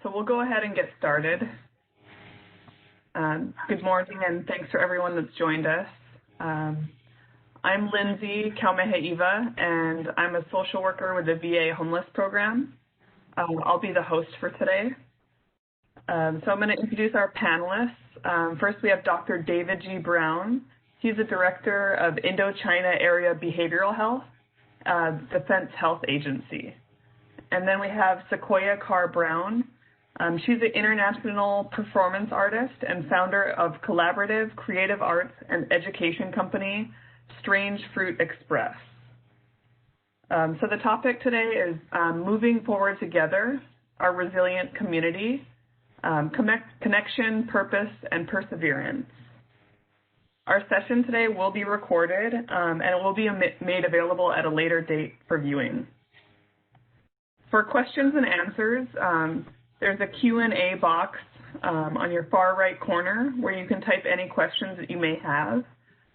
So we'll go ahead and get started. Good morning, and thanks for everyone that's joined us. I'm Lindsay Kaumeheiwa, and I'm a social worker with the VA Homeless Program. I'll be the host for today. So I'm going to introduce our panelists. First, we have Dr. David G. Brown. He's the director of Indo-China Area Behavioral Health, Defense Health Agency. And then we have Sequoia Carr-Brown. She's an international performance artist and founder of collaborative creative arts and education company, StRaNgE FrUiT XPrEsS. So the topic today is moving forward together, our resilient community, connection, purpose, and perseverance. Our session today will be recorded and it will be made available at a later date for viewing. For questions and answers, there's a Q&A box on your far right corner where you can type any questions that you may have,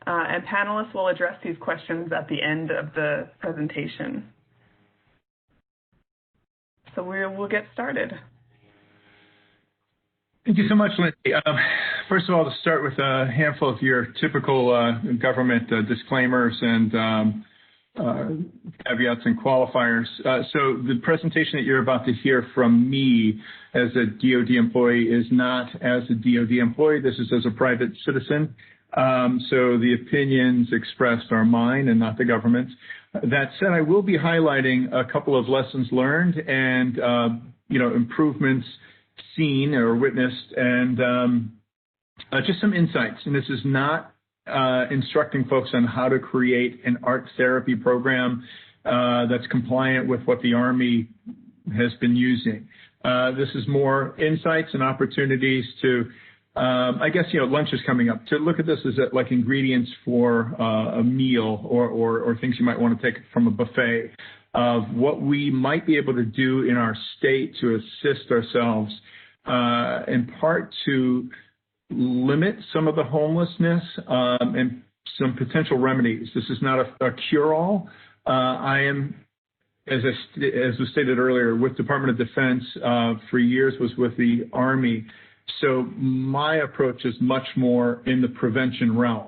and panelists will address these questions at the end of the presentation. So we'll get started. Thank you so much, Lindsay. First of all, to start with a handful of your typical government disclaimers and caveats and qualifiers. So the presentation that you're about to hear from me as a DoD employee is not as a DoD employee. This is as a private citizen. So the opinions expressed are mine and not the government's. That said, I will be highlighting a couple of lessons learned and improvements seen or witnessed, and just some insights. And this is not instructing folks on how to create an art therapy program that's compliant with what the Army has been using. This is more insights and opportunities to, lunch is coming up, to look at this as like ingredients for a meal or things you might want to take from a buffet of what we might be able to do in our state to assist ourselves, in part to limit some of the homelessness and some potential remedies. This is not a cure-all. I am, as was stated earlier, with Department of Defense for years, was with the Army. So my approach is much more in the prevention realm.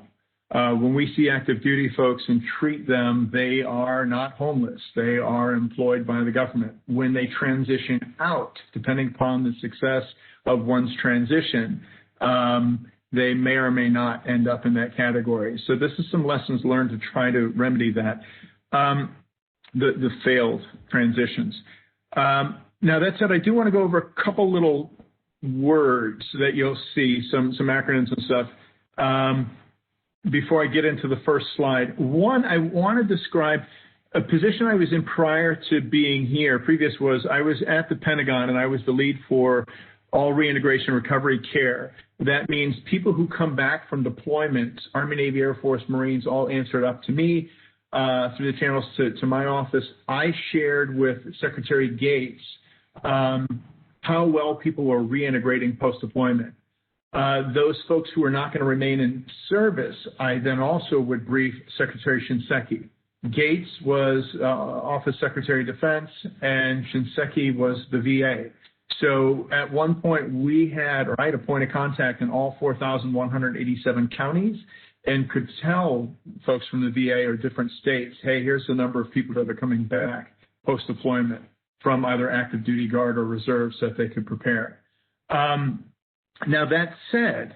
When we see active duty folks and treat them, they are not homeless. They are employed by the government. When they transition out, depending upon the success of one's transition, they may or may not end up in that category. So this is some lessons learned to try to remedy that, the failed transitions. Now, that said, I do want to go over a couple little words that you'll see, some acronyms and stuff, before I get into the first slide. One, I want to describe a position I was in prior to being here. Previous was I was at the Pentagon, and I was the lead for all reintegration recovery care. That means people who come back from deployment, Army, Navy, Air Force, Marines, all answered up to me through the channels to my office. I shared with Secretary Gates how well people were reintegrating post-deployment. Those folks who are not going to remain in service, I then also would brief Secretary Shinseki. Gates was Office Secretary of Defense, and Shinseki was the VA. So at one point I had a point of contact in all 4,187 counties and could tell folks from the VA or different states, hey, here's the number of people that are coming back post-deployment from either active duty guard or reserve so that they could prepare. Now, that said,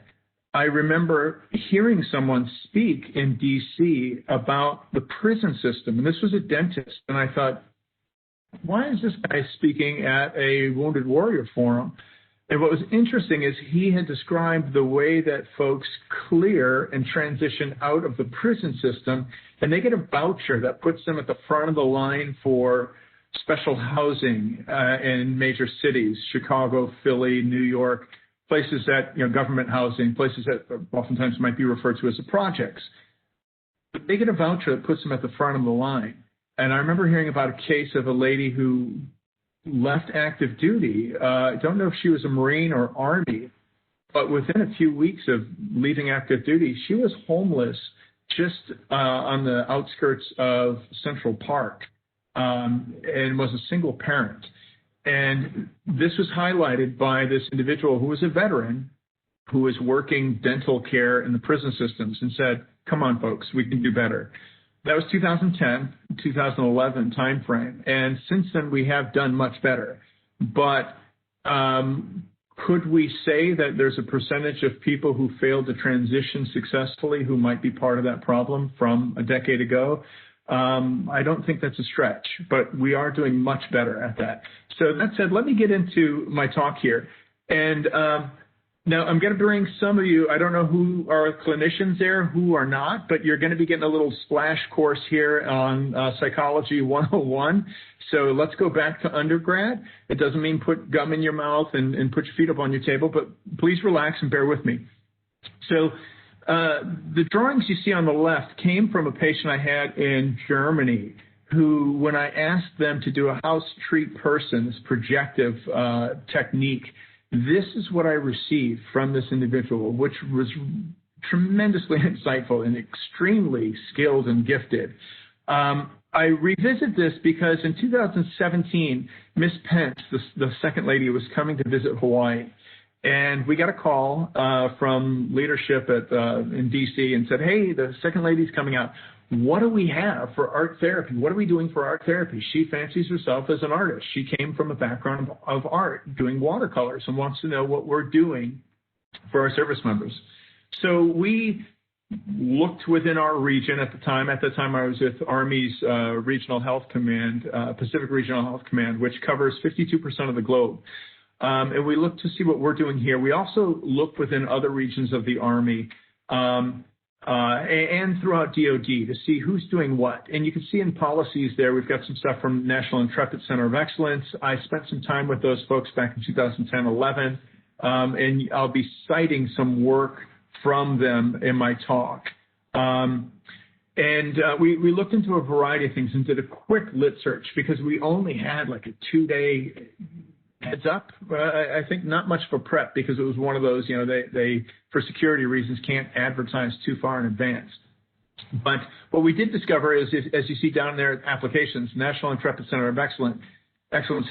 I remember hearing someone speak in D.C. about the prison system, and this was a dentist, and I thought, why is this guy speaking at a Wounded Warrior Forum? And what was interesting is he had described the way that folks clear and transition out of the prison system, and they get a voucher that puts them at the front of the line for special housing in major cities, Chicago, Philly, New York, places that, government housing, places that oftentimes might be referred to as the projects. But they get a voucher that puts them at the front of the line. And I remember hearing about a case of a lady who left active duty. I don't know if she was a Marine or Army, but within a few weeks of leaving active duty, she was homeless just on the outskirts of Central Park and was a single parent. And this was highlighted by this individual who was a veteran who was working dental care in the prison systems and said, come on, folks, we can do better. That was 2010, 2011 timeframe. And since then, we have done much better. But could we say that there's a percentage of people who failed to transition successfully who might be part of that problem from a decade ago? I don't think that's a stretch, but we are doing much better at that. So that said, let me get into my talk here. And now I'm going to bring some of you, I don't know who are clinicians there, who are not, but you're going to be getting a little splash course here on Psychology 101. So let's go back to undergrad. It doesn't mean put gum in your mouth and put your feet up on your table, but please relax and bear with me. So the drawings you see on the left came from a patient I had in Germany who, when I asked them to do a house treat person, this projective technique, this is what I received from this individual, which was tremendously insightful and extremely skilled and gifted. I revisit this because in 2017, Miss Pence, the second lady, was coming to visit Hawaii. And we got a call from leadership in D.C. and said, hey, the second lady's coming out. What do we have for art therapy? What are we doing for art therapy? She fancies herself as an artist. She came from a background of art, doing watercolors, and wants to know what we're doing for our service members. So we looked within our region at the time. At the time, I was with Army's Regional Health Command, Pacific Regional Health Command, which covers 52% of the globe. And we looked to see what we're doing here. We also looked within other regions of the Army and throughout DOD to see who's doing what. And you can see in policies there, we've got some stuff from National Intrepid Center of Excellence. I spent some time with those folks back in 2010-11, and I'll be citing some work from them in my talk. We looked into a variety of things and did a quick lit search because we only had like a 2-day heads up. I think not much for prep because it was one of those, you know, they for security reasons can't advertise too far in advance. But what we did discover is, as you see down there, applications, National Intrepid Center of Excellence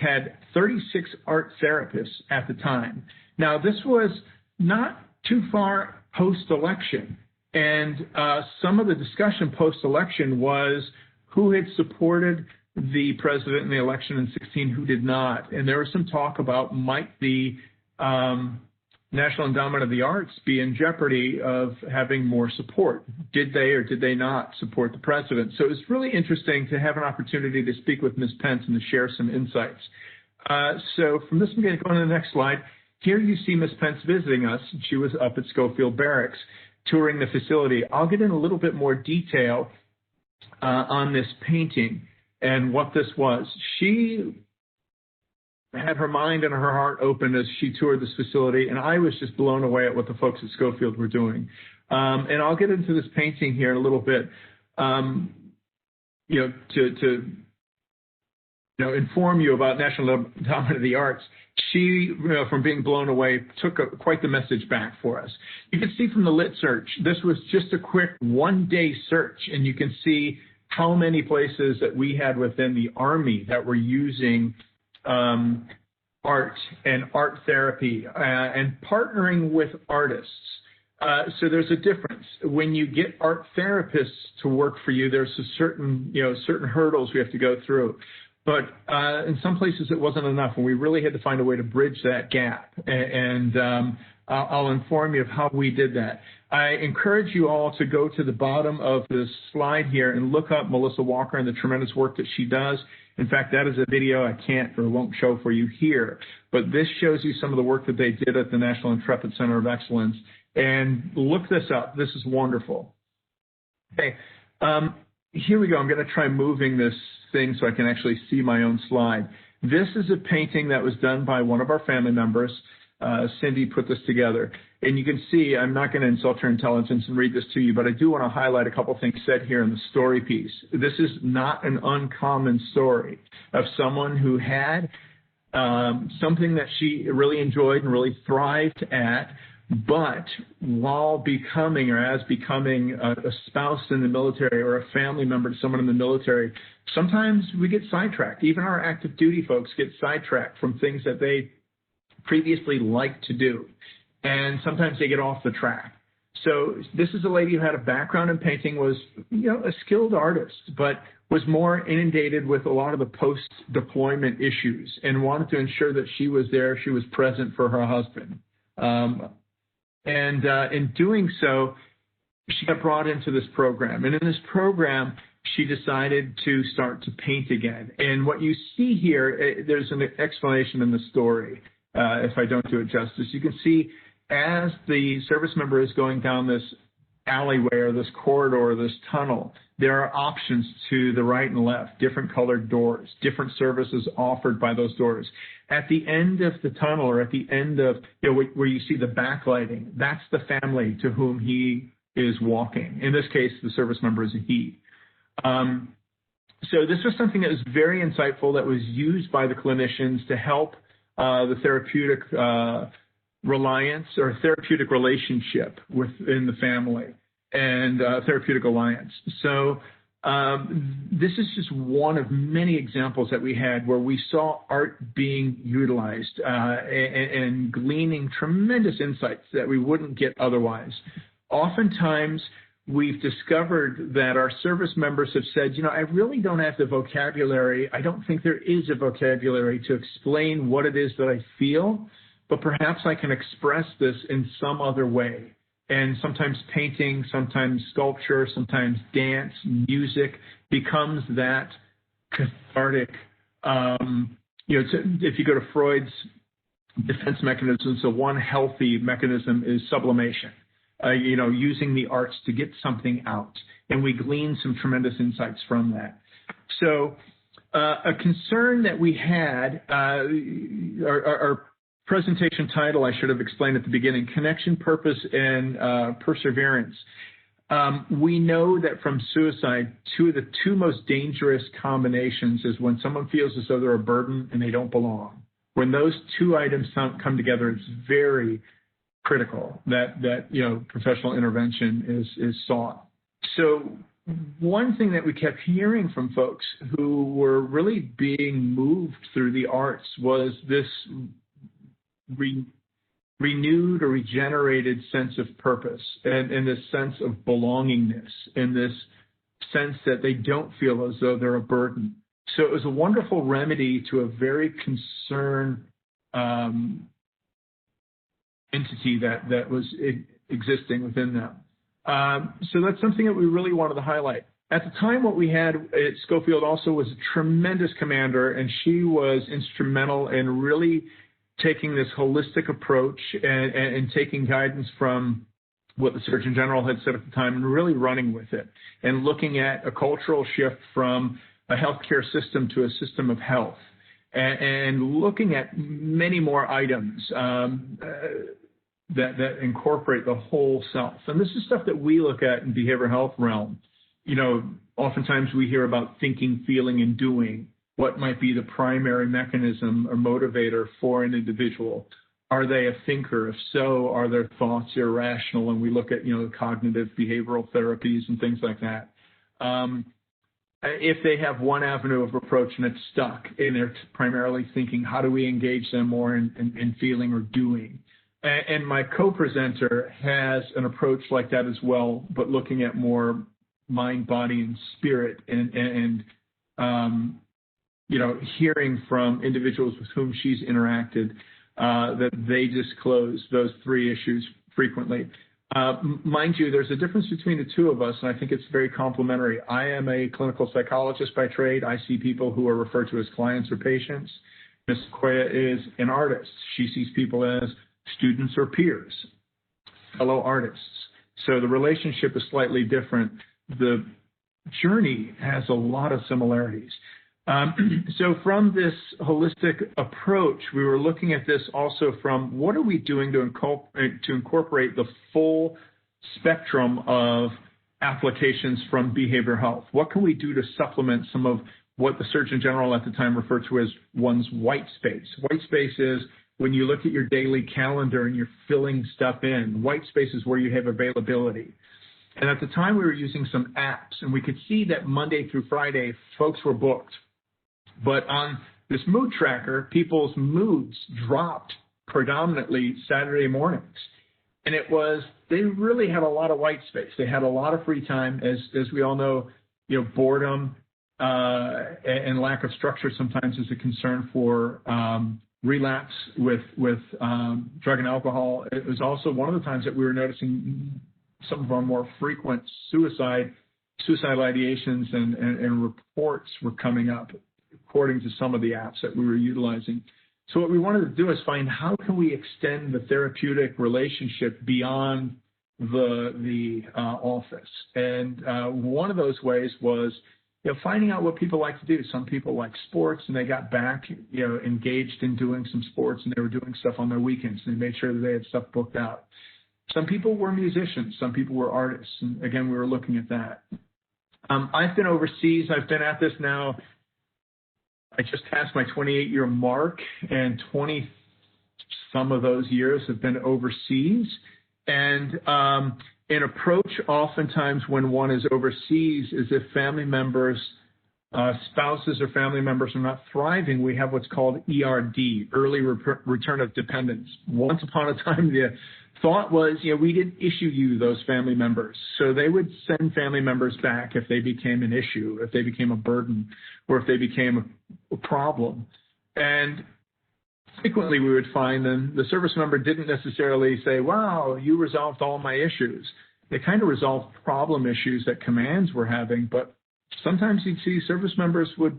had 36 art therapists at the time. Now, this was not too far post-election. And some of the discussion post-election was who had supported the president in the election in 2016, who did not. And there was some talk about might the National Endowment of the Arts be in jeopardy of having more support. Did they or did they not support the president? So it was really interesting to have an opportunity to speak with Ms. Pence and to share some insights. So from this, I'm going to go on to the next slide. Here you see Ms. Pence visiting us. She was up at Schofield Barracks touring the facility. I'll get in a little bit more detail on this painting and what this was. She had her mind and her heart open as she toured this facility, and I was just blown away at what the folks at Schofield were doing. And I'll get into this painting here in a little bit, to inform you about National Endowment of the Arts. She, from being blown away, took quite the message back for us. You can see from the lit search, this was just a quick one-day search, and you can see how many places that we had within the Army that were using art and art therapy and partnering with artists. So there's a difference. When you get art therapists to work for you, there's a certain hurdles we have to go through. But in some places it wasn't enough, and we really had to find a way to bridge that gap. And I'll inform you of how we did that. I encourage you all to go to the bottom of this slide here and look up Melissa Walker and the tremendous work that she does. In fact, that is a video I can't or won't show for you here. But this shows you some of the work that they did at the National Intrepid Center of Excellence. And look this up. This is wonderful. Okay, here we go. I'm going to try moving this thing so I can actually see my own slide. This is a painting that was done by one of our family members. Cindy put this together. And you can see, I'm not going to insult her intelligence and read this to you, but I do want to highlight a couple things said here in the story piece. This is not an uncommon story of someone who had something that she really enjoyed and really thrived at, But while becoming or as becoming a spouse in the military or a family member to someone in the military, sometimes we get sidetracked. Even our active duty folks get sidetracked from things that they previously liked to do. And sometimes they get off the track. So this is a lady who had a background in painting, was, a skilled artist, but was more inundated with a lot of the post-deployment issues and wanted to ensure that she was there, she was present for her husband. In doing so, she got brought into this program. And in this program, she decided to start to paint again. And what you see here, there's an explanation in the story, if I don't do it justice. You can see as the service member is going down this alleyway or this corridor or this tunnel, there are options to the right and left, different colored doors, different services offered by those doors. At the end of the tunnel, or at the end of, where you see the backlighting, that's the family to whom he is walking. In this case, the service member is a he. So this was something that was very insightful, that was used by the clinicians to help the therapeutic reliance or therapeutic relationship within the family and therapeutic alliance. So this is just one of many examples that we had where we saw art being utilized and gleaning tremendous insights that we wouldn't get otherwise. Oftentimes, we've discovered that our service members have said, I really don't have the vocabulary. I don't think there is a vocabulary to explain what it is that I feel, but perhaps I can express this in some other way. And sometimes painting, sometimes sculpture, sometimes dance, music becomes that cathartic. If you go to Freud's defense mechanisms, so one healthy mechanism is sublimation. Using the arts to get something out. And we glean some tremendous insights from that. So a concern that we had, our presentation title, I should have explained at the beginning, Connection, Purpose, and Perseverance. We know that from suicide, the two most dangerous combinations is when someone feels as though they're a burden and they don't belong. When those two items come together, it's very critical that professional intervention is sought. So one thing that we kept hearing from folks who were really being moved through the arts was this renewed or regenerated sense of purpose and this sense of belongingness and this sense that they don't feel as though they're a burden. So it was a wonderful remedy to a very concerned entity that was existing within them. So that's something that we really wanted to highlight. At the time, what we had at Schofield also was a tremendous commander, and she was instrumental in really taking this holistic approach and taking guidance from what the Surgeon General had said at the time and really running with it and looking at a cultural shift from a healthcare system to a system of health and looking at many more items that incorporate the whole self. And this is stuff that we look at in behavioral health realm. Oftentimes we hear about thinking, feeling, and doing. What might be the primary mechanism or motivator for an individual? Are they a thinker? If so, are their thoughts irrational? And we look at, cognitive behavioral therapies and things like that. If they have one avenue of approach and it's stuck and they're primarily thinking, how do we engage them more in feeling or doing? And my co-presenter has an approach like that as well, but looking at more mind, body, and spirit and hearing from individuals with whom she's interacted that they disclose those three issues frequently. Mind you, there's a difference between the two of us, and I think it's very complementary. I am a clinical psychologist by trade. I see people who are referred to as clients or patients. Ms. Sequoia is an artist. She sees people as students or peers, fellow artists. So the relationship is slightly different. The journey has a lot of similarities. So from this holistic approach, we were looking at this also from what are we doing to incorporate the full spectrum of applications from behavioral health? What can we do to supplement some of what the Surgeon General at the time referred to as one's white space? White space is when you look at your daily calendar and you're filling stuff in. White space is where you have availability. And at the time, we were using some apps, and we could see that Monday through Friday, folks were booked. But on this mood tracker, people's moods dropped predominantly Saturday mornings. And they really had a lot of white space. They had a lot of free time. As we all know, boredom and lack of structure sometimes is a concern for relapse with drug and alcohol. It was also one of the times that we were noticing some of our more frequent suicidal ideations and reports were coming up, according to some of the apps that we were utilizing. So what we wanted to do is find how can we extend the therapeutic relationship beyond the office. And one of those ways was finding out what people like to do. Some people like sports, and they got back engaged in doing some sports, and they were doing stuff on their weekends, and they made sure that they had stuff booked out. Some people were musicians. Some people were artists. And again, we were looking at that. I've been overseas. I've been at this now. I just passed my 28-year mark, and 20 some of those years have been overseas. And an approach oftentimes when one is overseas is if family members, spouses or family members are not thriving, we have what's called ERD, early return of dependence. Once upon a time, the thought was, we didn't issue you those family members. So they would send family members back if they became an issue, if they became a burden, or if they became a problem. And frequently we would find then the service member didn't necessarily say, wow, you resolved all my issues. They kind of resolved problem issues that commands were having, but sometimes you'd see service members would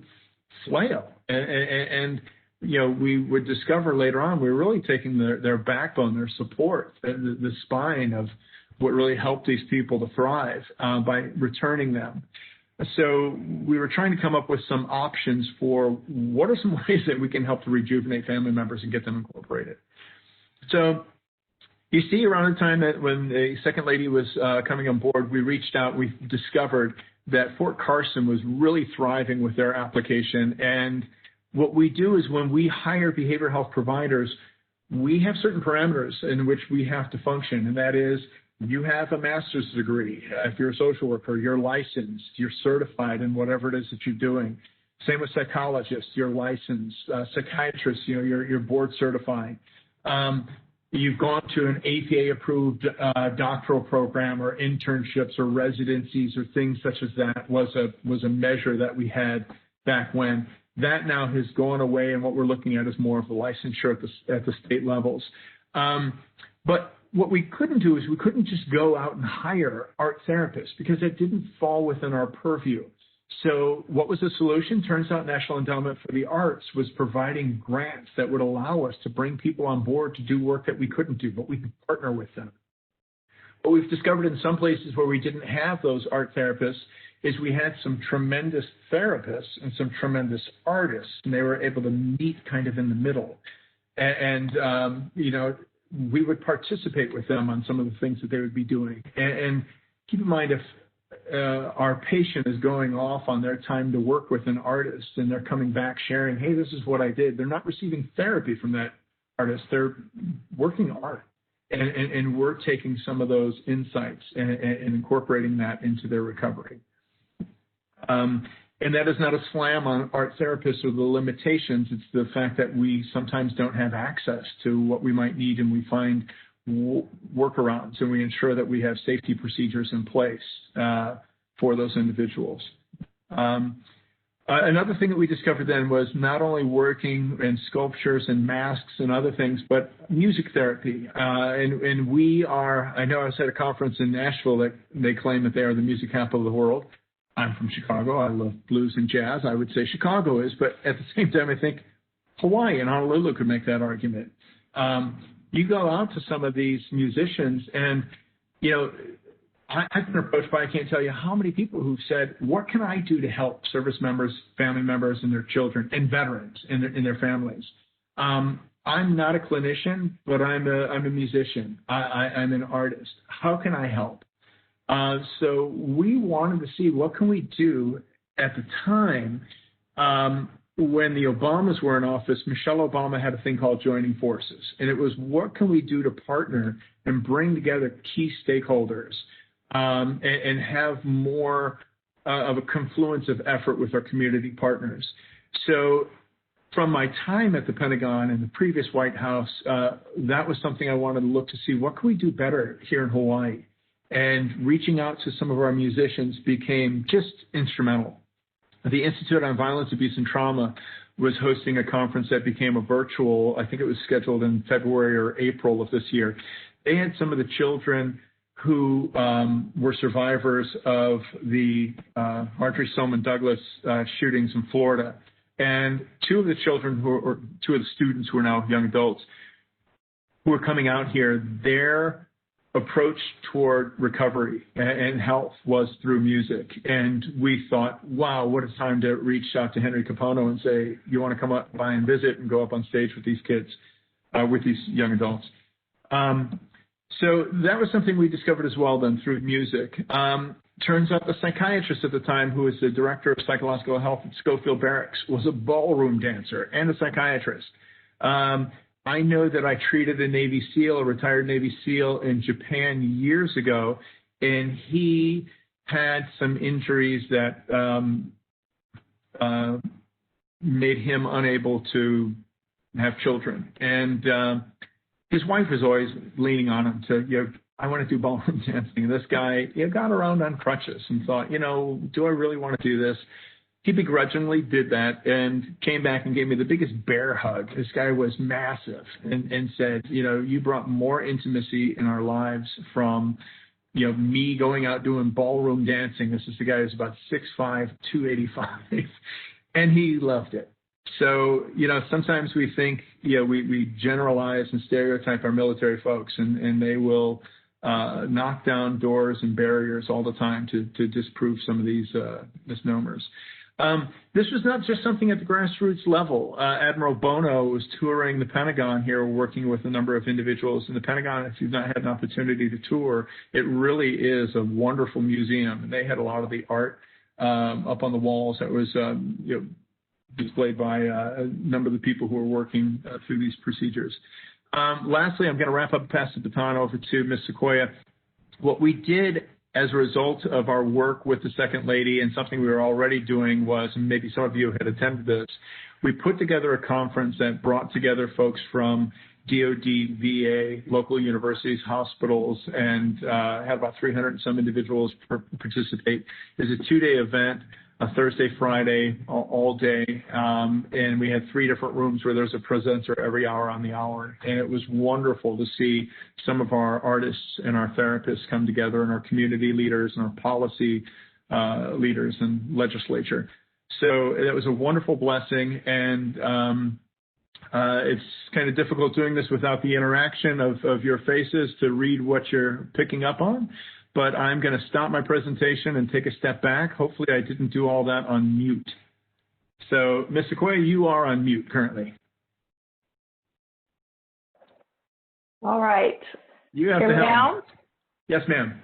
flail. And we would discover later on we were really taking their backbone, their support, the spine of what really helped these people to thrive by returning them. So we were trying to come up with some options for what are some ways that we can help to rejuvenate family members and get them incorporated. So you see, around the time that when the second lady was coming on board, we reached out, we discovered that Fort Carson was really thriving with their application. And what we do is when we hire behavioral health providers, we have certain parameters in which we have to function, and that is you have a master's degree. If you're a social worker, you're licensed, you're certified in whatever it is that you're doing. Same with psychologists, you're licensed. Psychiatrists, you're board certified. You've gone to an APA-approved doctoral program or internships or residencies or things such as that was a measure that we had back when. That now has gone away, and what we're looking at is more of the licensure at the state levels. But what we couldn't do is we couldn't just go out and hire art therapists because it didn't fall within our purview. So what was the solution? Turns out National Endowment for the Arts was providing grants that would allow us to bring people on board to do work that we couldn't do, but we could partner with them. What we've discovered in some places where we didn't have those art therapists is we had some tremendous therapists and some tremendous artists, and they were able to meet kind of in the middle. And we would participate with them on some of the things that they would be doing. And keep in mind, if our patient is going off on their time to work with an artist and they're coming back sharing, hey, this is what I did, they're not receiving therapy from that artist. They're working art. And we're taking some of those insights and incorporating that into their recovery. And that is not a slam on art therapists or the limitations. It's the fact that we sometimes don't have access to what we might need, and we find workarounds, and we ensure that we have safety procedures in place for those individuals. Another thing that we discovered then was not only working in sculptures and masks and other things, but music therapy. And we are, I know I was at a conference in Nashville that they claim that they are the music capital of the world. I'm from Chicago. I love blues and jazz. I would say Chicago is, but at the same time, I think Hawaii and Honolulu could make that argument. You go out to some of these musicians and, I've been approached by, I can't tell you how many people who've said, what can I do to help service members, family members, and their children, and veterans in their families? I'm not a clinician, but I'm a musician. I'm an artist. How can I help? So we wanted to see what can we do at the time when the Obamas were in office, Michelle Obama had a thing called Joining Forces. And it was, what can we do to partner and bring together key stakeholders and have more of a confluence of effort with our community partners. So from my time at the Pentagon and the previous White House, that was something I wanted to look to see, what can we do better here in Hawaii? And reaching out to some of our musicians became just instrumental. The Institute on Violence, Abuse, and Trauma was hosting a conference that became a virtual, I think it was scheduled in February or April of this year. They had some of the children who were survivors of the Marjorie Stoneman Douglas shootings in Florida. And two of the students who are now young adults who are coming out here, their approach toward recovery and health was through music. And we thought, wow, what a time to reach out to Henry Capono and say, you want to come up by and visit and go up on stage with these kids, with these young adults. So that was something we discovered as well then through music. Turns out the psychiatrist at the time, who was the director of psychological health at Schofield Barracks, was a ballroom dancer and a psychiatrist. I know that I treated a Navy SEAL, a retired Navy SEAL in Japan years ago, and he had some injuries that made him unable to have children. And his wife was always leaning on him to, I want to do ballroom dancing. And this guy, got around on crutches and thought, do I really want to do this? He begrudgingly did that and came back and gave me the biggest bear hug. This guy was massive and said, you brought more intimacy in our lives from, me going out doing ballroom dancing. This is the guy who's about 6'5", 285, and he loved it. So, sometimes we think, we generalize and stereotype our military folks, and they will knock down doors and barriers all the time to disprove some of these misnomers. This was not just something at the grassroots level. Admiral Bono was touring the Pentagon here, working with a number of individuals in the Pentagon. If you've not had an opportunity to tour, it really is a wonderful museum. And they had a lot of the art up on the walls that was displayed by a number of the people who are working through these procedures. Lastly, I'm going to wrap up and pass the baton over to Ms. Sequoia. What we did as a result of our work with the Second Lady, and something we were already doing was, and maybe some of you had attended this, we put together a conference that brought together folks from DOD, VA, local universities, hospitals, and had about 300 and some individuals participate. It was a 2-day event, a Thursday, Friday, all day, and we had 3 different rooms where there was a presenter every hour on the hour, and it was wonderful to see some of our artists and our therapists come together, and our community leaders and our policy leaders and legislature. So that was a wonderful blessing, and it's kind of difficult doing this without the interaction of your faces to read what you're picking up on. But I'm going to stop my presentation and take a step back. Hopefully I didn't do all that on mute. So, Ms. Sequoia, you are on mute currently. All right. You have to help. Now? Yes, ma'am.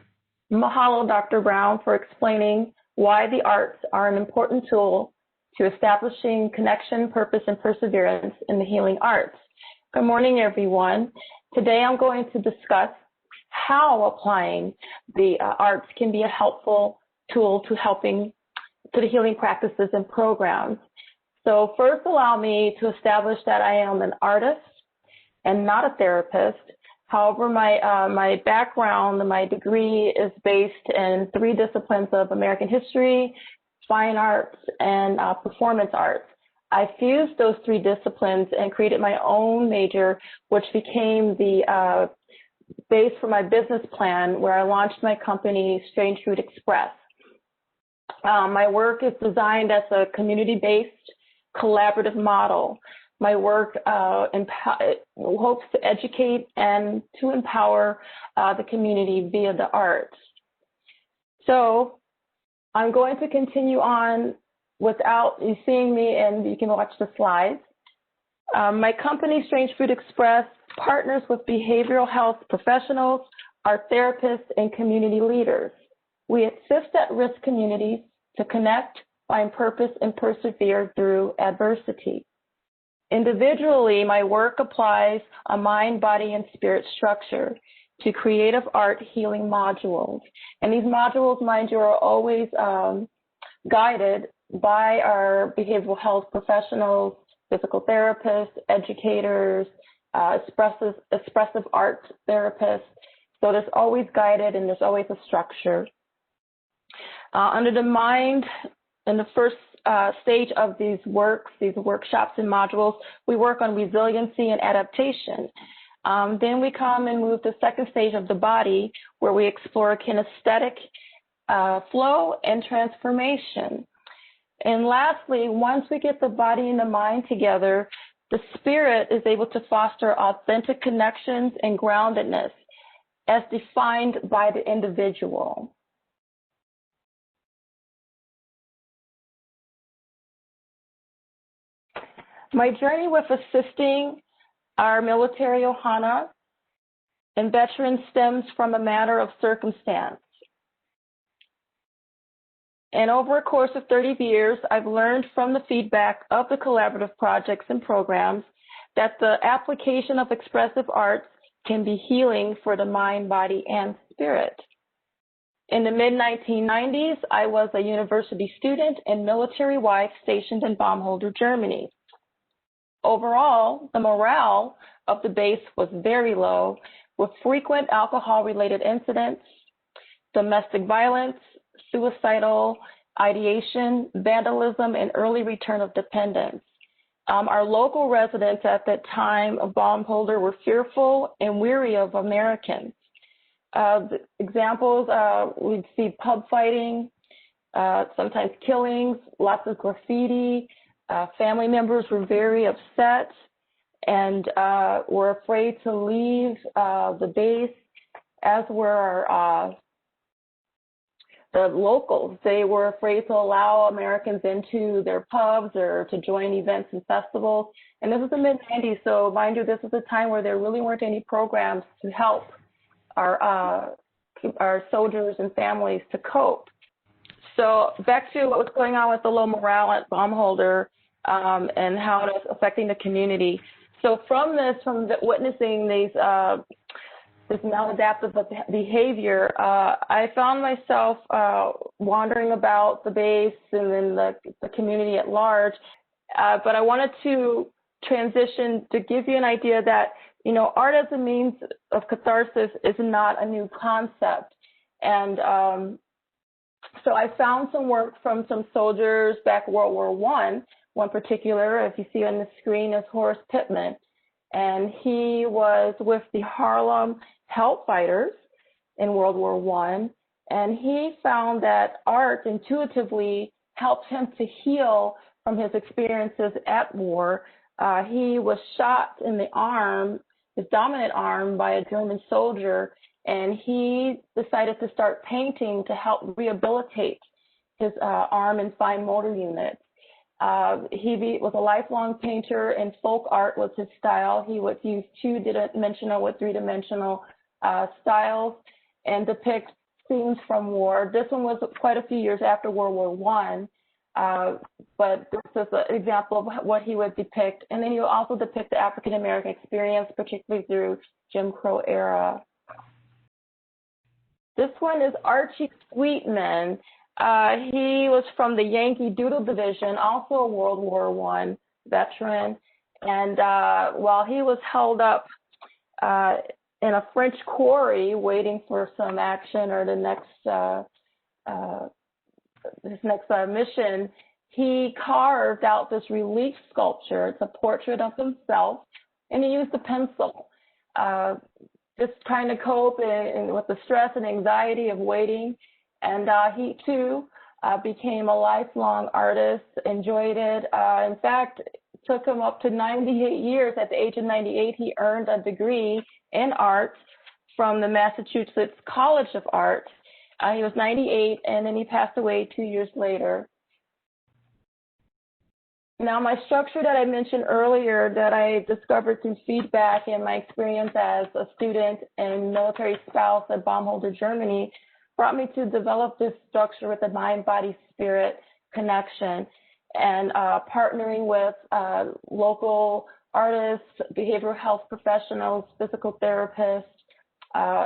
Mahalo, Dr. Brown, for explaining why the arts are an important tool to establishing connection, purpose, and perseverance in the healing arts. Good morning, everyone. Today I'm going to discuss how applying the arts can be a helpful tool to the healing practices and programs. So first, allow me to establish that I am an artist and not a therapist. However, my background, my degree is based in 3 disciplines of American history, fine arts, and performance arts. I fused those 3 disciplines and created my own major, which became the base for my business plan, where I launched my company, StRaNgE FrUiT XPrEsS. My work is designed as a community-based collaborative model. My work hopes to educate and to empower the community via the arts. So I'm going to continue on without you seeing me, and you can watch the slides. My company, StRaNgE FrUiT XPrEsS, partners with behavioral health professionals, art therapists, and community leaders. We assist at-risk communities to connect, find purpose, and persevere through adversity. Individually, my work applies a mind, body, and spirit structure to creative art healing modules. And these modules, mind you, are always guided by our behavioral health professionals, physical therapists, educators, expressive art therapists. So there's always guided and there's always a structure. Under the mind, in the first stage of these workshops and modules, we work on resiliency and adaptation. Then we come and move to the second stage of the body, where we explore kinesthetic flow and transformation. And lastly, once we get the body and the mind together, the spirit is able to foster authentic connections and groundedness as defined by the individual. My journey with assisting our military Ohana and veterans stems from a matter of circumstance. And over a course of 30 years, I've learned from the feedback of the collaborative projects and programs that the application of expressive arts can be healing for the mind, body, and spirit. In the mid-1990s, I was a university student and military wife stationed in Baumholder, Germany. Overall, the morale of the base was very low, with frequent alcohol-related incidents, domestic violence, suicidal ideation, vandalism, and early return of dependence. Our local residents at that time of Baumholder were fearful and weary of Americans. Examples, we'd see pub fighting, sometimes killings, lots of graffiti. Family members were very upset and were afraid to leave the base, as were the locals. They were afraid to allow Americans into their pubs or to join events and festivals. And this was the mid-90s, so mind you, this was a time where there really weren't any programs to help our soldiers and families to cope. So back to what was going on with the low morale at Baumholder and how it was affecting the community. So from witnessing these this maladaptive behavior, I found myself wandering about the base and then the community at large. But I wanted to transition to give you an idea that, you know, art as a means of catharsis is not a new concept. And so I found some work from some soldiers back World War I. One particular, if you see on the screen, is Horace Pittman. And he was with the Harlem Help Fighters in World War I. And he found that art intuitively helped him to heal from his experiences at war. He was shot in the arm, his dominant arm, by a German soldier, and he decided to start painting to help rehabilitate his arm and fine motor units. He was a lifelong painter, and folk art was his style. He would use two-dimensional with three-dimensional styles and depict scenes from war. This one was quite a few years after World War I, but this is an example of what he would depict. And then he would also depict the African-American experience, particularly through Jim Crow era. This one is Archie Sweetman. He was from the Yankee Doodle Division, also a World War I veteran. And while he was held up in a French quarry waiting for some action or his next mission, he carved out this relief sculpture. It's a portrait of himself, and he used a pencil. Just trying to cope with the stress and anxiety of waiting. And he, too, became a lifelong artist, enjoyed it. In fact, it took him up to 98 years. At the age of 98, he earned a degree in art from the Massachusetts College of Art. He was 98, and then he passed away 2 years later. Now, my structure that I mentioned earlier that I discovered through feedback and my experience as a student and military spouse at Baumholder, Germany, brought me to develop this structure with the mind, body, spirit connection, and partnering with local artists, behavioral health professionals, physical therapists,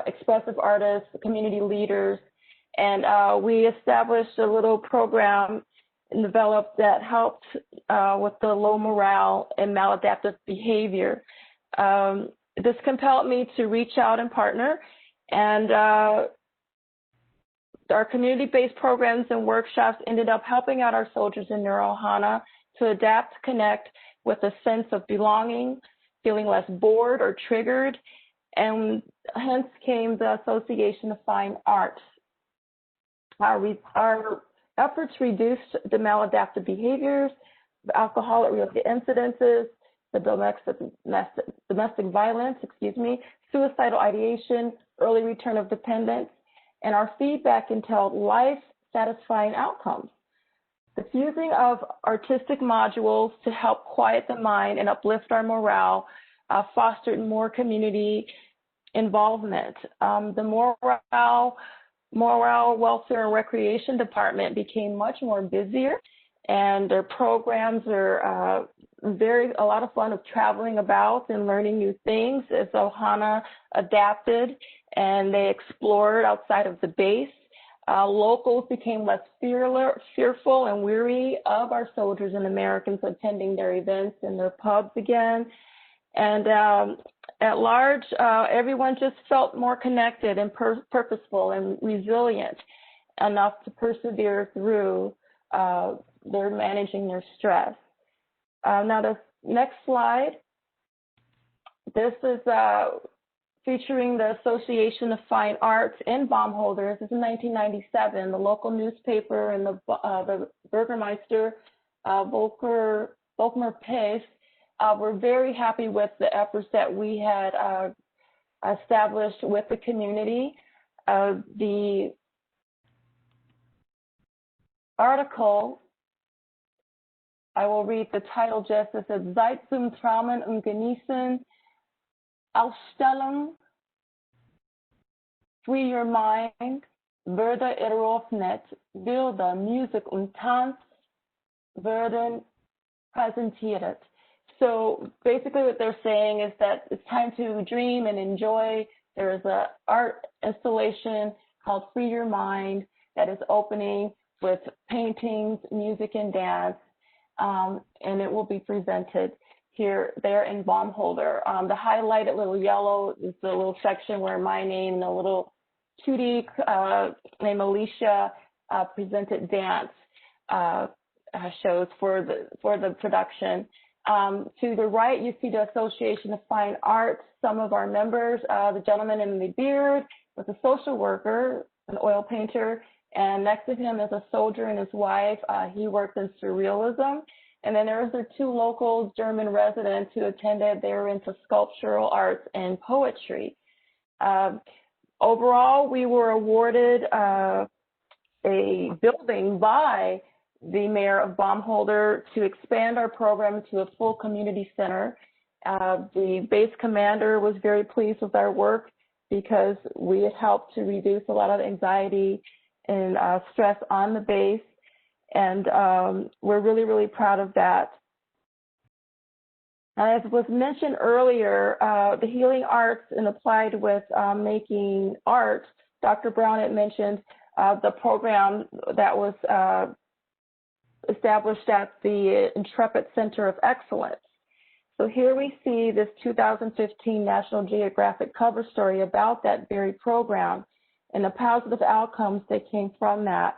expressive artists, community leaders, and we established a little program and developed that helped with the low morale and maladaptive behavior. This compelled me to reach out and partner, and our community-based programs and workshops ended up helping out our soldiers in Ohana to adapt, connect with a sense of belonging, feeling less bored or triggered, and hence came the Association of Fine Arts. Our efforts reduced the maladaptive behaviors, the alcoholic-related incidences, the domestic violence, suicidal ideation, early return of dependence, and our feedback entailed life-satisfying outcomes. The fusing of artistic modules to help quiet the mind and uplift our morale fostered more community involvement. The morale, welfare, and recreation department became much more busier, and their programs are a lot of fun of traveling about and learning new things as Ohana adapted and they explored outside of the base. Locals became less fearful and weary of our soldiers and Americans attending their events and their pubs again. And at large, everyone just felt more connected and purposeful and resilient enough to persevere through their managing their stress. Now the next slide. This is featuring the Association of Fine Arts in Baumholders. This is 1997. The local newspaper and the Bürgermeister Volker Pace were very happy with the efforts that we had established with the community. The article, I will read the title just as it says, Zeit zum Traumen und Genießen, Ausstellung, Free Your Mind, Würde eröffnet, Bilder, Musik und Tanz werden präsentiert. So basically what they're saying is that it's time to dream and enjoy. There is an art installation called Free Your Mind that is opening with paintings, music, and dance. And it will be presented there in Baumholder. The highlighted little yellow is the little section where my name and a little cutie named Alicia presented dance shows for the production. To the right, you see the Association of Fine Arts. Some of our members, the gentleman in the beard was a social worker, an oil painter, and next to him is a soldier and his wife. He worked in surrealism. And then there were two local German residents who attended. They were into sculptural arts and poetry. Overall, we were awarded a building by the mayor of Baumholder to expand our program to a full community center. The base commander was very pleased with our work because we had helped to reduce a lot of anxiety and stress on the base. And we're really, really proud of that. As was mentioned earlier, the healing arts and applied with making art, Dr. Brown had mentioned the program that was established at the Intrepid Center of Excellence. So here we see this 2015 National Geographic cover story about that very program and the positive outcomes that came from that.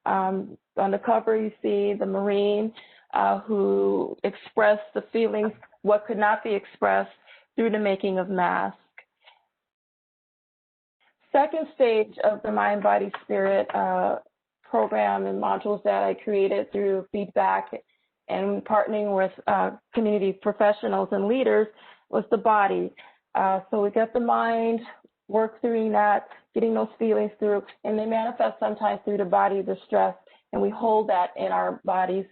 On the cover, you see the Marine who expressed the feelings, what could not be expressed through the making of masks. Second stage of the Mind, Body, Spirit program and modules that I created through feedback and partnering with community professionals and leaders was the body. So we get the mind, work through that, getting those feelings through, and they manifest sometimes through the body, the stress, and we hold that in our bodies.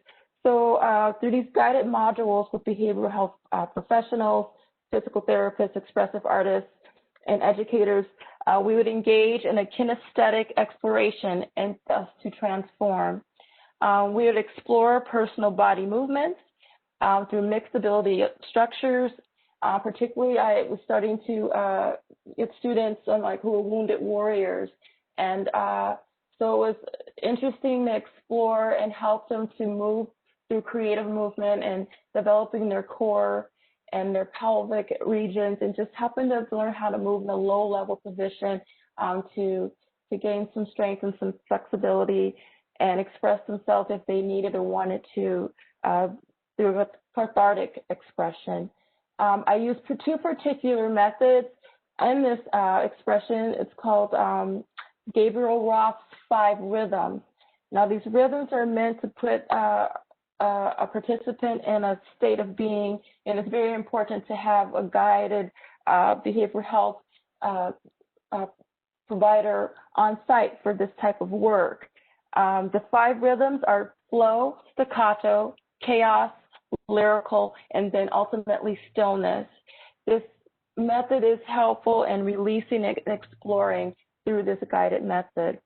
So through these guided modules with behavioral health professionals, physical therapists, expressive artists, and educators, we would engage in a kinesthetic exploration and thus to transform. We would explore personal body movements through mixed ability structures. Particularly, I was starting to get students who were wounded warriors. And so it was interesting to explore and help them to move through creative movement and developing their core and their pelvic regions, and just helping them learn how to move in a low-level position to gain some strength and some flexibility and express themselves if they needed or wanted to through a cathartic expression. I use two particular methods in this expression. It's called Gabriel Roth's 5 rhythms. Now, these rhythms are meant to put a participant in a state of being, and it's very important to have a guided behavioral health provider on site for this type of work. The 5 rhythms are flow, staccato, chaos, lyrical, and then ultimately stillness. This method is helpful in releasing and exploring through this guided method.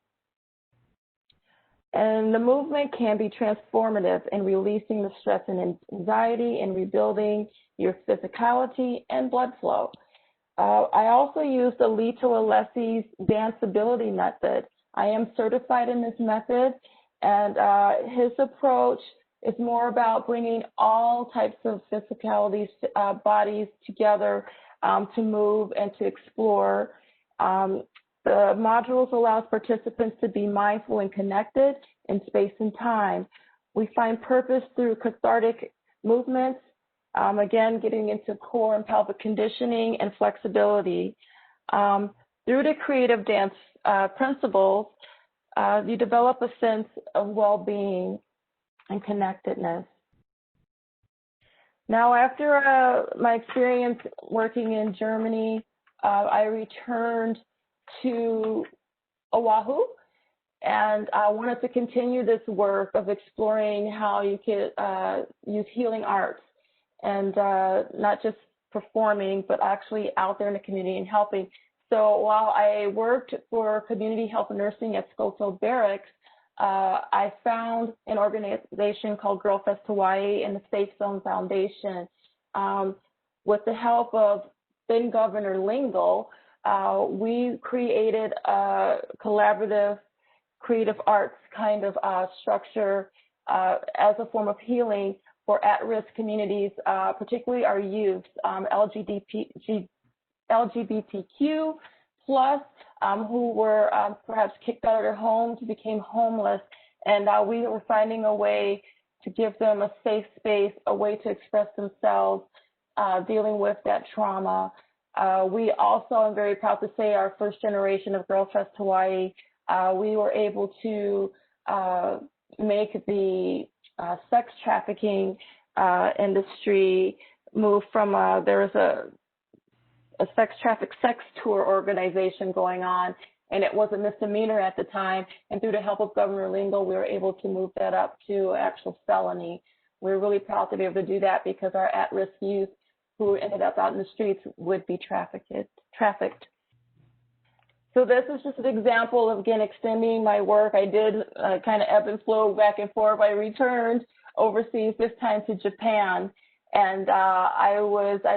And the movement can be transformative in releasing the stress and anxiety and rebuilding your physicality and blood flow. I also use the Lito Alessi's danceability method. I am certified in this method, and his approach is more about bringing all types of physicalities, bodies together to move and to explore. The modules allows participants to be mindful and connected in space and time. We find purpose through cathartic movements, again, getting into core and pelvic conditioning and flexibility. Through the creative dance principles, you develop a sense of well-being and connectedness. Now, after my experience working in Germany, I returned to Oahu, and I wanted to continue this work of exploring how you could use healing arts, and not just performing, but actually out there in the community and helping. So while I worked for community health and nursing at Schofield Barracks, I found an organization called Girl Fest Hawaii and the Safe Zone Foundation. With the help of then Governor Lingle, we created a collaborative creative arts kind of structure as a form of healing for at-risk communities, particularly our youth, LGBTQ plus, who were perhaps kicked out of their homes, became homeless, and we were finding a way to give them a safe space, a way to express themselves, dealing with that trauma. We also, I'm very proud to say, our first generation of Girl Fest Hawaii, we were able to make the sex trafficking industry move from, there was a sex tour organization going on, and it was a misdemeanor at the time. And through the help of Governor Lingle, we were able to move that up to actual felony. We're really proud to be able to do that because our at-risk youth who ended up out in the streets would be trafficked. So this is just an example of, again, extending my work. I did kind of ebb and flow back and forth. I returned overseas, this time to Japan. And I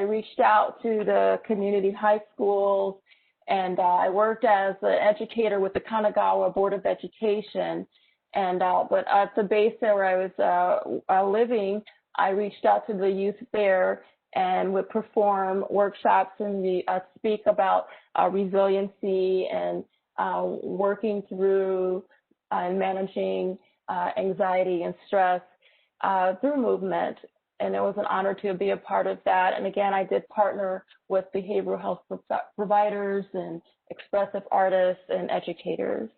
reached out to the community high schools, and I worked as an educator with the Kanagawa Board of Education. And but at the base there where I was living, I reached out to the youth there and would perform workshops and speak about resiliency and working through and managing anxiety and stress through movement. And it was an honor to be a part of that. And again, I did partner with behavioral health providers and expressive artists and educators.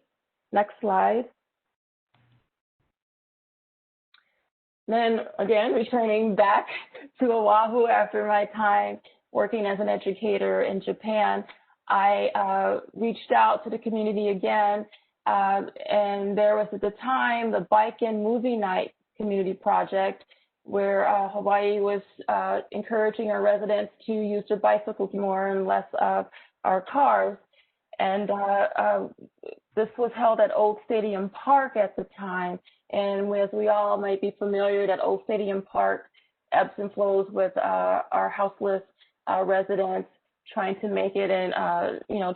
Next slide. Then again, returning back to Oahu after my time working as an educator in Japan, I reached out to the community again. And there was at the time the Bike and Movie Night community project, where Hawaii was encouraging our residents to use their bicycles more and less of our cars. And this was held at Old Stadium Park at the time. And as we all might be familiar, that old stadium park ebbs and flows with our houseless residents trying to make it in,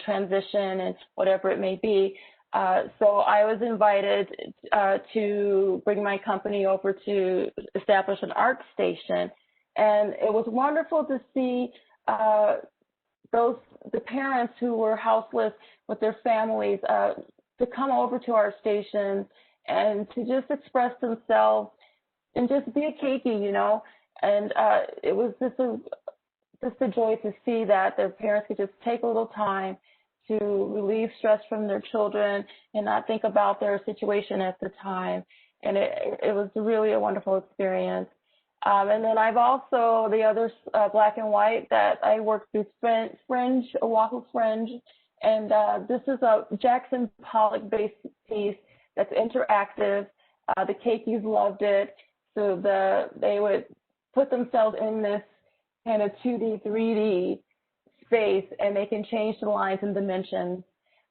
transition and whatever it may be. So I was invited to bring my company over to establish an art station. And it was wonderful to see the parents who were houseless with their families to come over to our station and to just express themselves and just be a keiki, And it was just a joy to see that their parents could just take a little time to relieve stress from their children and not think about their situation at the time. And it was really a wonderful experience. And then I've also, the other black and white that I worked through StRaNgE, Oahu StRaNgE, and this is a Jackson Pollock-based piece that's interactive. The keikis loved it, so they would put themselves in this kind of 2D, 3D space, and they can change the lines and dimensions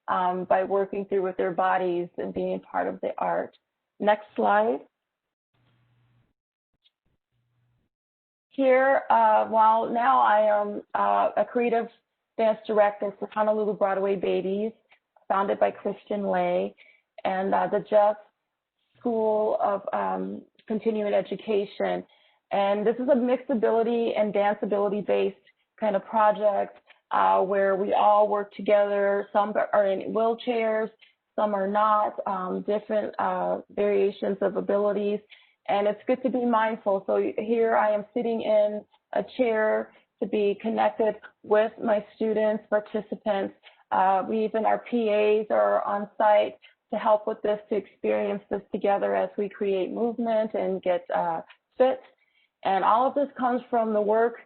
by working through with their bodies and being part of the art. Next slide. Here, while now I am a creative dance director for Honolulu Broadway Babies, founded by Christian Lay, and the Jeff School of Continuing Education. And this is a mixed ability and dance ability based kind of project where we all work together. Some are in wheelchairs, some are not, different variations of abilities. And it's good to be mindful. So here I am sitting in a chair to be connected with my students, participants. Even our PAs are on site to help with this, to experience this together as we create movement and get fit. And all of this comes from the work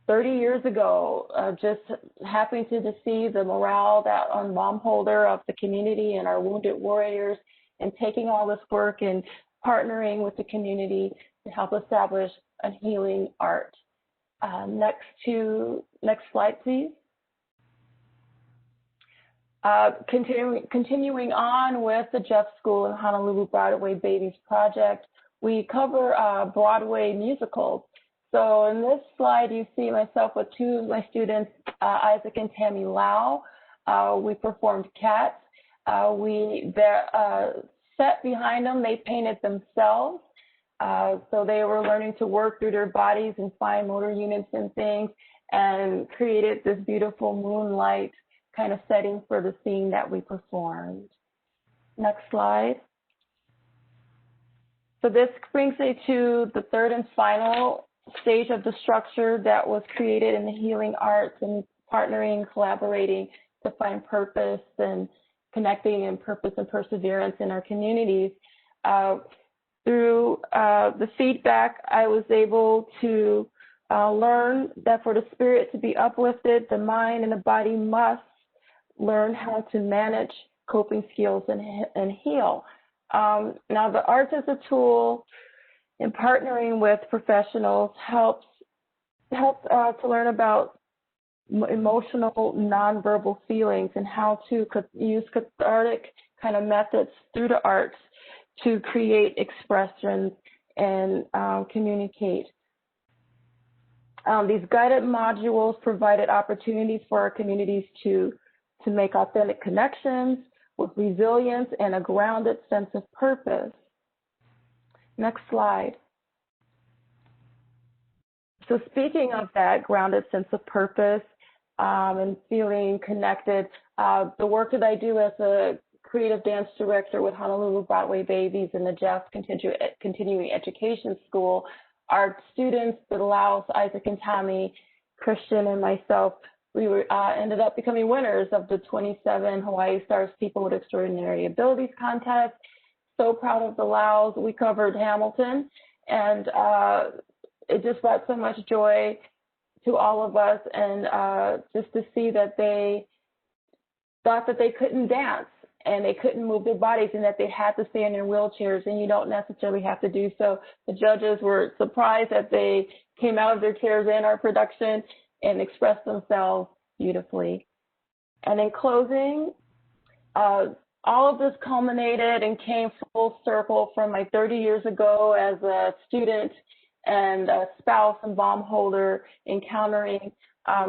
30 years ago, just happening to see the morale that on mom holder of the community and our wounded warriors, and taking all this work and partnering with the community to help establish a healing art. Next slide, please. Continuing on with the Jeff School and Honolulu Broadway Babies project, we cover Broadway musicals. So in this slide, you see myself with two of my students, Isaac and Tammy Lau. We performed Cats. Set behind them, they painted themselves. So they were learning to work through their bodies and fine motor units and things, and created this beautiful moonlight kind of setting for the scene that we performed. Next slide. So this brings me to the third and final stage of the structure that was created in the healing arts, and partnering, collaborating to find purpose and connecting in purpose and perseverance in our communities. Through the feedback, I was able to learn that for the spirit to be uplifted, the mind and the body must learn how to manage coping skills and heal. Now, the arts as a tool in partnering with professionals helps to learn about emotional nonverbal feelings and how to use cathartic kind of methods through the arts to create expressions and communicate. These guided modules provided opportunities for our communities to make authentic connections with resilience and a grounded sense of purpose. Next slide. So speaking of that grounded sense of purpose and feeling connected, the work that I do as a creative dance director with Honolulu Broadway Babies and the Jeff Continuing Education School, our students, the Laos, Isaac and Tommy, Christian and myself, we ended up becoming winners of the 27 Hawaii Stars People with Extraordinary Abilities contest. So proud of the Laos. We covered Hamilton, and it just brought so much joy to all of us, and just to see that they thought that they couldn't dance and they couldn't move their bodies and that they had to stay in their wheelchairs, and you don't necessarily have to do so. The judges were surprised that they came out of their chairs in our production and expressed themselves beautifully. And in closing, all of this culminated and came full circle from my 30 years ago as a student and a spouse and bomb holder, encountering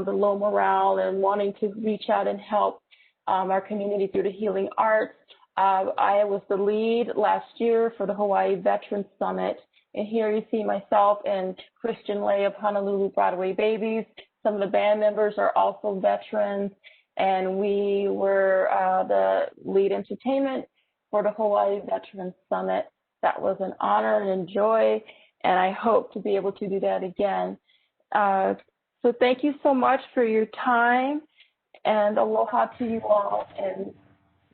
the low morale and wanting to reach out and help our community through the healing arts. I was the lead last year for the Hawaii Veterans Summit. And here you see myself and Christian Lay of Honolulu Broadway Babies. Some of the band members are also veterans, and we were the lead entertainment for the Hawaii Veterans Summit. That was an honor and a joy, and I hope to be able to do that again. So thank you so much for your time, and aloha to you all, and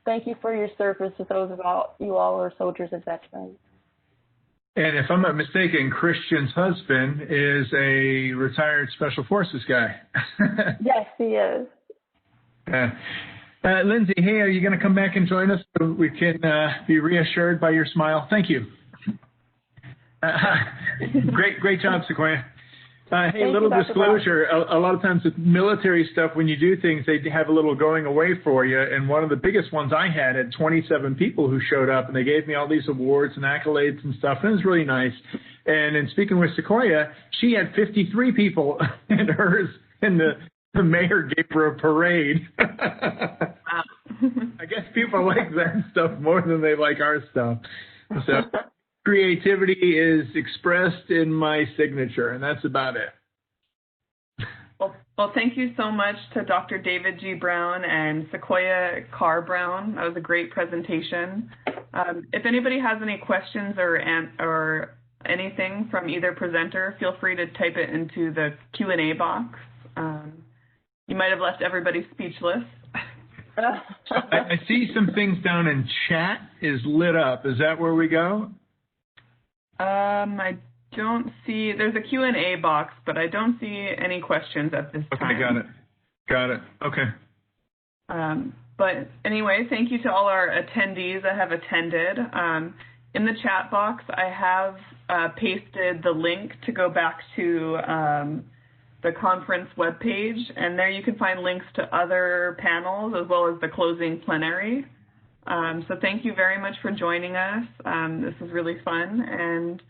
thank you for your service to those of you all who are soldiers and veterans. And if I'm not mistaken, Christian's husband is a retired Special Forces guy. Yes, he is. Lindsay, hey, are you going to come back and join us so we can be reassured by your smile? Thank you. Great job, Sequoia. Hey, little disclosure, a lot of times with military stuff, when you do things, they have a little going away for you. And one of the biggest ones I had 27 people who showed up, and they gave me all these awards and accolades and stuff. And it was really nice. And in speaking with Sequoia, she had 53 people in hers, and the mayor gave her a parade. I guess people like that stuff more than they like our stuff. So creativity is expressed in my signature, and that's about it. Well, thank you so much to Dr. David G. Brown and Sequoia Carr-Brown. That was a great presentation. If anybody has any questions or anything from either presenter, feel free to type it into the Q&A box. You might have left everybody speechless. I see some things down in chat is lit up. Is that where we go? I don't see, there's a Q&A box, but I don't see any questions at this time. Okay, got it. Okay. But anyway, thank you to all our attendees that have attended. In the chat box, I have pasted the link to go back to the conference webpage, and there you can find links to other panels as well as the closing plenary. So thank you very much for joining us. This was really fun, and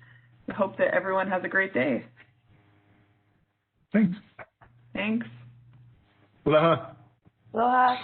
I hope that everyone has a great day. Thanks. Thanks. Aloha. Aloha.